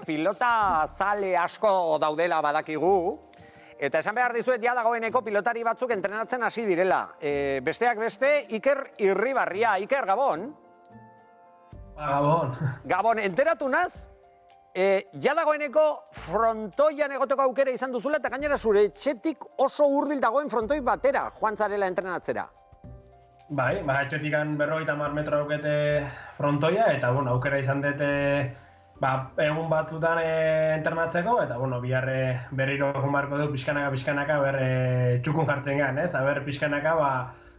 pilota zale asko daudela badakigu, eta esan behar dizuet ja dagoeneko pilotari batzuk entrenatzen hasi direla. Besteak beste, Iker Irribarria. Iker, Gabon? Gabon. Gabon, enteratu naz? Ja dagoeneko frontoian egoteko aukera izan duzula, eta gainera zure etxetik oso hurbil dagoen frontoi batera joan zarela entrenatzera. Bai, etxetikan 50 metro aukete frontoia, eta aukera izan dute egun batzutan entrenatzeko, eta bihar berriro egun barko du pixkanaka txukun jartzen gehan, ez? Aber pixkanaka,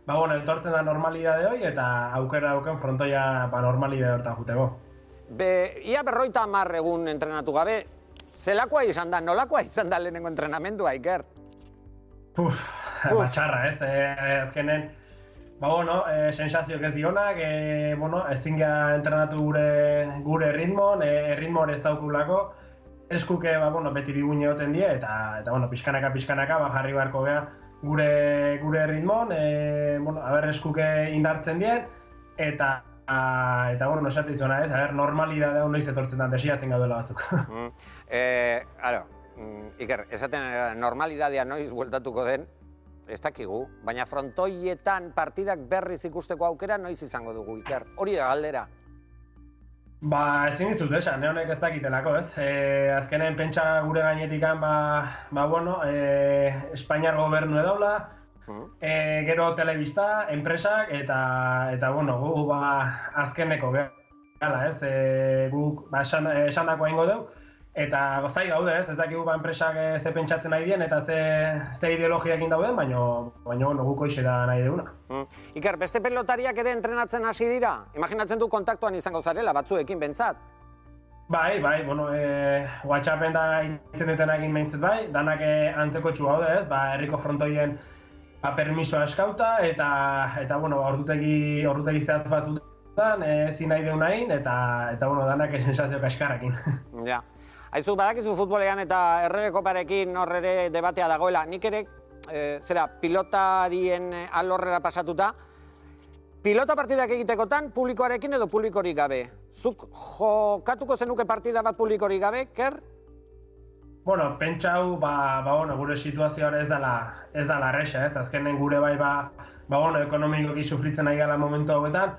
etortzen da normalidade hoi, eta aukera dauken frontoia normalidade hortan juteko. Ia 50 egun entrenatu gabe, zelakoa izan da, nolakoa izan da lehenengo entrenamendua, Iker? Txarra, ez? Azkenen, sensazioak ez dionak, ezin geha entrenatu gure ritmon, ritmo ez daukulako, eskuke beti bigune egoten die, eta pixkanaka jarri beharko geha gure ritmon, eskuke indartzen dien, eta esate izuna, ez, normalidadea noiz etortzen da, desiatzen gaudela batzuk. Iker, esaten normalidadea noiz bueltatuko den, ez dakigu, baina frontoietan partidak berriz ikusteko aukera noiz izango dugu, Iker. Hori da galdera. Ezin dizut esan, honek ez dakitelako, ez? Azkenen pentsa gure gainetikan, Espainiar gobernu edaula, gero telebista, enpresak, eta gu azkeneko gala, ez? Guk esan dako egingo dugu, eta gozai gaude, ez dakigu enpresak ze pentsatzen nahi dien, eta ze ideologiakin dauden, baina guk hoxe da nahi duguna. Iker, beste pelotariak ere entrenatzen hasi dira? Imaginatzen du kontaktuan izango zarela, batzuekin bentsat? Bai, WhatsAppen da hitzen dutenakin behintzet bai, danak antzeko txu gaude, ez? Herriko frontoien permisoa eskauta, eta ordutegi zehaz batzutan ezin nahi deun nahin, eta danak sensazio kaskarrakin. Ja. Aizu, badakizu futbolean eta Errege Koparekin horre debatea dagoela. Nik ere, pilotarien alorrera pasatuta, pilota partidak egitekotan publikoarekin edo publikorik gabe. Zuk jokatuko zenuke partida bat publikorik gabe, Ker? Pentsa hau, gure situazioa ez dela erresa, ez? Azkenen gure ekonomikoki sufritzen nahi gala momentu hauetan.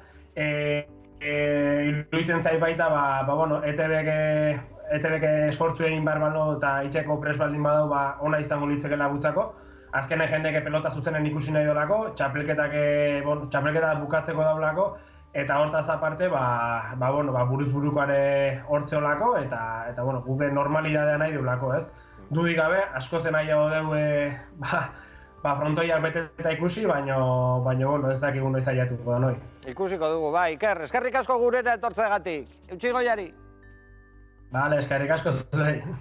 Iruditzen zait baita, ETB-ek esfortzu egin behar balo eta itxeko pres baldin badau ona izango litzekela gutzako. Azkenen jendeke pelota zuzenen ikusi nahi dolako, txapelketak bukatzeko daulako, eta hortaz aparte, buruz burukoare hortzeolako, eta guke normalidadea nahi deulako, ez? Dudik gabe, asko zen nahiago dugu frontoiak beteta ikusi, baina ez dakigun noiz aiatuko da noi. Ikusiko dugu, Iker, eskerrik asko gurera etortzegatik. Eutsi Goiari. Eskerrik asko zuei.